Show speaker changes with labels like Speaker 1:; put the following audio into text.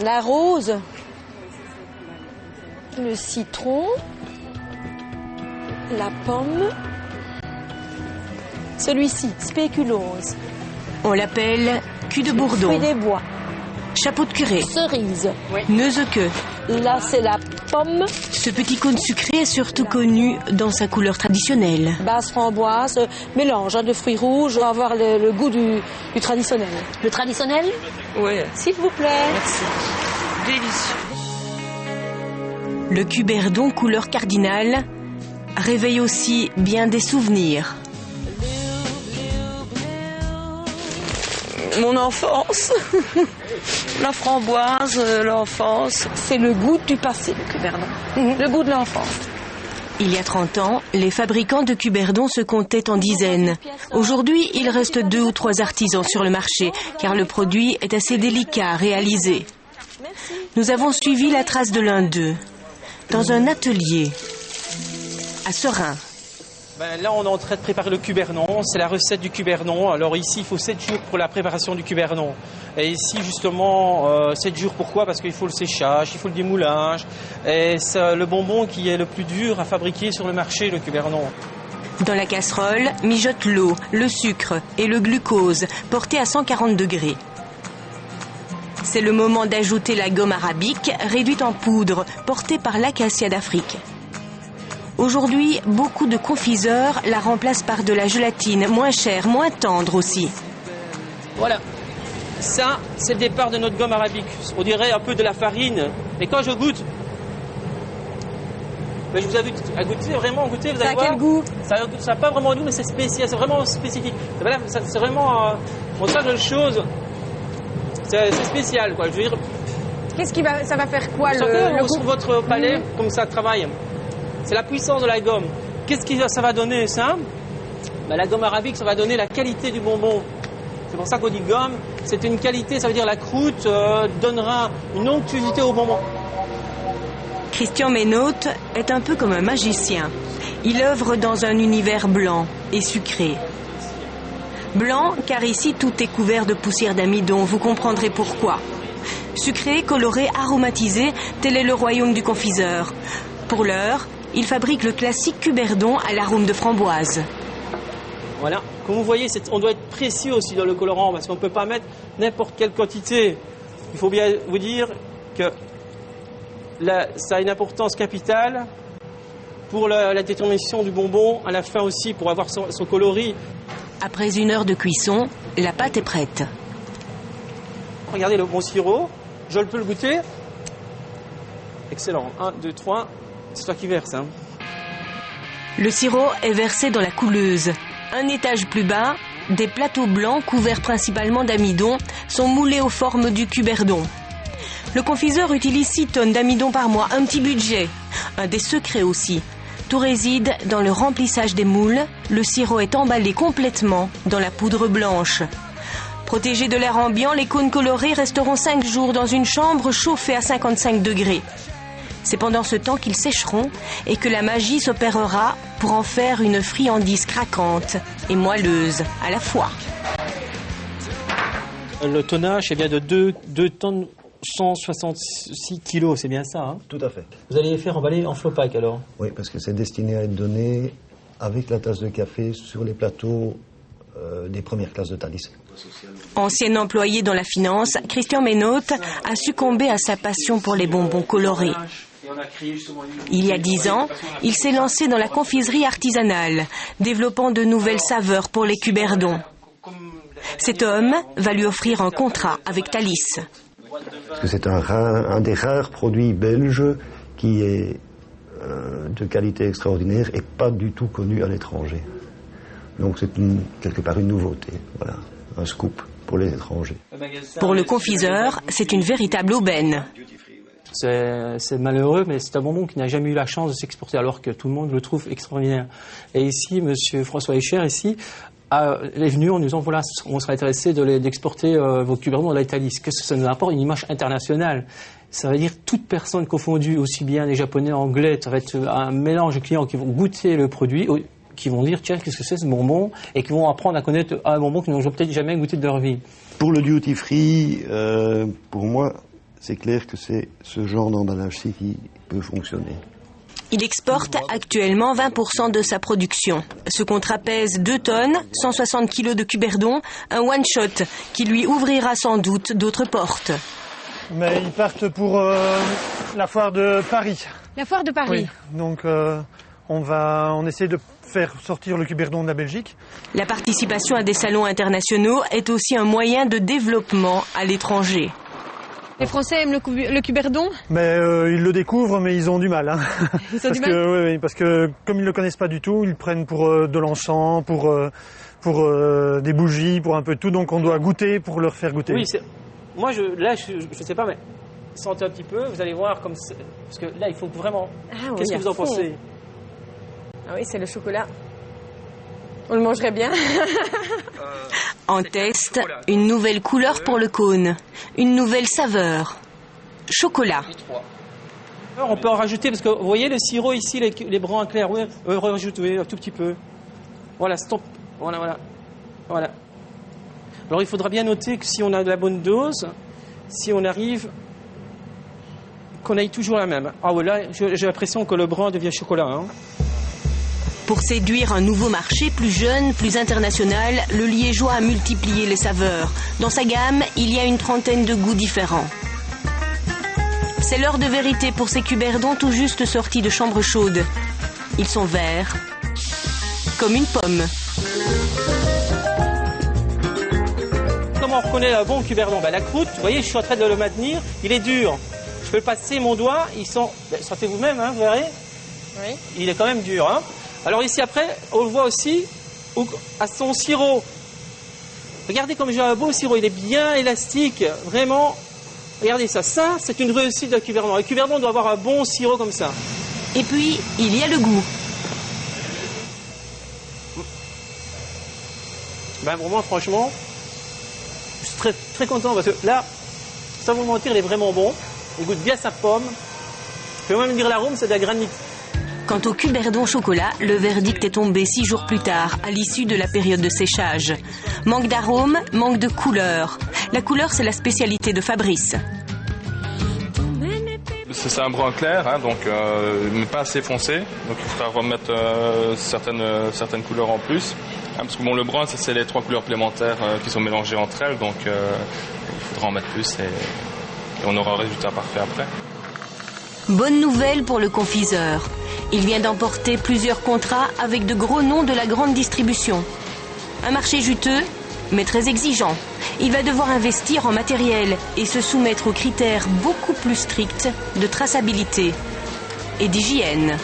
Speaker 1: La rose, le citron, la pomme, celui-ci, spéculose.
Speaker 2: On l'appelle cul de bourdon,
Speaker 1: Fruit des bois,
Speaker 2: chapeau de curé,
Speaker 1: cerise.
Speaker 2: neuze-queue.
Speaker 1: Là, c'est la pomme,
Speaker 2: Ce petit cône sucré est surtout connu dans sa couleur traditionnelle.
Speaker 1: base framboise, mélange de fruits rouges, pour avoir le goût du traditionnel. Le traditionnel,
Speaker 3: Oui.
Speaker 1: s'il vous plaît.
Speaker 3: Merci. Délicieux.
Speaker 2: Le cuberdon couleur cardinal réveille aussi bien des souvenirs.
Speaker 3: Mon enfance. La framboise, l'enfance.
Speaker 1: C'est le goût du passé, le cuberdon. Le goût de l'enfance.
Speaker 2: Il y a 30 ans, les fabricants de cuberdon se comptaient en dizaines. Aujourd'hui, il reste 2 ou 3 artisans sur le marché, car le produit est assez délicat à réaliser. Nous avons suivi la trace de l'un d'eux, dans un atelier, à Serein.
Speaker 4: Là, on est en train de préparer le cuberdon. C'est la recette du cuberdon. Alors ici, il faut 7 jours pour la préparation du cuberdon. Et ici, justement, 7 jours, pourquoi? Parce qu'il faut le séchage, il faut le démoulage. Et c'est le bonbon qui est le plus dur à fabriquer sur le marché, le cuberdon.
Speaker 2: Dans la casserole, mijote l'eau, le sucre et le glucose, portés à 140 degrés. C'est le moment d'ajouter la gomme arabique, réduite en poudre, portée par l'acacia d'Afrique. Aujourd'hui, beaucoup de confiseurs la remplacent par de la gélatine, moins chère, moins tendre aussi.
Speaker 4: Voilà. Ça, c'est le départ de notre gomme arabique. On dirait un peu de la farine. Et quand je goûte, je vous invite à goûter, vraiment goûter. Vous allez
Speaker 1: Ça a
Speaker 4: voir.
Speaker 1: quel goût?
Speaker 4: Ça n'a pas vraiment de goût, mais c'est spécial, c'est vraiment spécifique. Voilà, c'est vraiment on sent de choses. C'est spécial, quoi. Je veux dire,
Speaker 1: Ça va faire quoi
Speaker 4: sur votre palais, comme ça travaille. C'est la puissance de la gomme. Qu'est-ce que ça va donner, ça? La gomme arabique, ça va donner la qualité du bonbon. C'est pour ça qu'on dit gomme. C'est une qualité, ça veut dire la croûte donnera une onctuosité au bonbon.
Speaker 2: Christian Ménaut est un peu comme un magicien. Il œuvre dans un univers blanc et sucré. Blanc, car ici tout est couvert de poussière d'amidon, vous comprendrez pourquoi. Sucré, coloré, aromatisé, tel est le royaume du confiseur. Pour l'heure, il fabrique le classique cuberdon à l'arôme de framboise.
Speaker 4: Voilà. Comme vous voyez, on doit être précis aussi dans le colorant, parce qu'on ne peut pas mettre n'importe quelle quantité. Il faut bien vous dire que ça a une importance capitale pour la détermination du bonbon, à la fin aussi, pour avoir son coloris.
Speaker 2: Après 1 heure de cuisson, la pâte est prête.
Speaker 4: Regardez le bon sirop, je peux le goûter. Excellent. 1, 2, 3, c'est toi qui verse. Hein.
Speaker 2: Le sirop est versé dans la couleuse. Un étage plus bas, des plateaux blancs couverts principalement d'amidon sont moulés aux formes du cuberdon. Le confiseur utilise 6 tonnes d'amidon par mois, un petit budget. Un des secrets aussi. Tout réside dans le remplissage des moules. Le sirop est emballé complètement dans la poudre blanche. Protégés de l'air ambiant, les cônes colorés resteront 5 jours dans une chambre chauffée à 55 degrés. C'est pendant ce temps qu'ils sécheront et que la magie s'opérera pour en faire une friandise craquante et moelleuse à la fois.
Speaker 4: Le tonnage est bien de 2 tonnes 166 kilos, c'est bien ça, hein?
Speaker 5: Tout à fait.
Speaker 4: Vous allez les faire emballer en flopac alors?
Speaker 5: Oui, parce que c'est destiné à être donné avec la tasse de café sur les plateaux des premières classes de Thalys.
Speaker 2: Ancien employé dans la finance, Christian Ménaut a succombé à sa passion pour les bonbons colorés. Il y a 10 ans, il s'est lancé dans la confiserie artisanale, développant de nouvelles saveurs pour les cuberdons. Cet homme va lui offrir un contrat avec Thalys.
Speaker 5: Parce que c'est un des rares produits belges qui est de qualité extraordinaire et pas du tout connu à l'étranger. Donc c'est quelque part une nouveauté, voilà, un scoop pour les étrangers.
Speaker 2: Pour le confiseur, c'est une véritable aubaine.
Speaker 4: C'est malheureux, mais c'est un bonbon qui n'a jamais eu la chance de s'exporter, alors que tout le monde le trouve extraordinaire. Et ici, M. François Escher, ici, est venu en nous disant, voilà, on serait intéressé d'exporter vos cuberdons à l'Italie. Que ça nous apporte une image internationale. Ça veut dire toute personne confondue, aussi bien les Japonais, Anglais, ça va être un mélange de clients qui vont goûter le produit, qui vont dire, tiens, qu'est-ce que c'est ce bonbon, et qui vont apprendre à connaître un bonbon qu'ils n'ont peut-être jamais goûté de leur vie.
Speaker 5: Pour le duty free, pour moi, c'est clair que c'est ce genre d'emballage-ci qui peut fonctionner.
Speaker 2: Il exporte actuellement 20% de sa production. Ce contrat pèse 2 tonnes, 160 kg de cuberdon, un one-shot qui lui ouvrira sans doute d'autres portes.
Speaker 6: Mais ils partent pour la foire de Paris.
Speaker 7: La foire de Paris.
Speaker 6: Oui, donc on essaie de faire sortir le cuberdon de la Belgique.
Speaker 2: La participation à des salons internationaux est aussi un moyen de développement à l'étranger.
Speaker 7: Les Français aiment le cuberdon?
Speaker 6: Mais ils le découvrent, mais ils ont du mal. Hein.
Speaker 7: Ils ont du mal?
Speaker 6: Oui, parce que comme ils ne le connaissent pas du tout, ils le prennent pour de l'encens, pour des bougies, pour un peu de tout. Donc on doit goûter pour leur faire goûter.
Speaker 4: Oui, moi je sais pas, mais sentez un petit peu, vous allez voir comme parce que là il faut vraiment.
Speaker 7: Ah, oui,
Speaker 4: qu'est-ce que vous en pensez?
Speaker 7: Ah oui, c'est le chocolat. On le mangerait bien.
Speaker 2: En test, une nouvelle couleur pour le cône, une nouvelle saveur. Chocolat.
Speaker 4: Alors, on peut en rajouter, parce que vous voyez le sirop ici, les brans clairs, oui, rajouter un tout petit peu. Voilà, stop. Voilà. Alors il faudra bien noter que si on a de la bonne dose, si on arrive, qu'on aille toujours la même. Ah voilà, j'ai l'impression que le brun devient chocolat. Hein.
Speaker 2: Pour séduire un nouveau marché plus jeune, plus international, le Liégeois a multiplié les saveurs. Dans sa gamme, il y a une trentaine de goûts différents. C'est l'heure de vérité pour ces cuberdons tout juste sortis de chambre chaude. Ils sont verts, comme une pomme.
Speaker 4: Comment on reconnaît un bon cuberdon? La croûte, vous voyez, je suis en train de le maintenir, il est dur. Je peux passer mon doigt, ils sont... sentez vous-même, hein, vous verrez?
Speaker 7: Oui.
Speaker 4: Il est quand même dur. Hein. Alors ici, après, on le voit aussi à son sirop. Regardez comme j'ai un beau sirop, il est bien élastique, vraiment. Regardez ça, c'est une réussite d'un cuberdon. Un cuberdon doit avoir un bon sirop comme ça.
Speaker 2: Et puis, il y a le goût.
Speaker 4: Vraiment, franchement, je suis très, très content parce que là, sans vous mentir, il est vraiment bon. Il goûte bien sa pomme. Je peux même dire l'arôme, c'est de la granite.
Speaker 2: Quant au cuberdon chocolat, le verdict est tombé 6 jours plus tard, à l'issue de la période de séchage. Manque d'arôme, manque de couleur. La couleur, c'est la spécialité de Fabrice.
Speaker 8: C'est un brun clair, hein, donc mais pas assez foncé. Donc il faudra remettre certaines couleurs en plus. Hein, parce que bon, le brun, c'est les 3 couleurs complémentaires qui sont mélangées entre elles, donc il faudra en mettre plus et on aura un résultat parfait après.
Speaker 2: Bonne nouvelle pour le confiseur. Il vient d'emporter plusieurs contrats avec de gros noms de la grande distribution. Un marché juteux, mais très exigeant. Il va devoir investir en matériel et se soumettre aux critères beaucoup plus stricts de traçabilité et d'hygiène.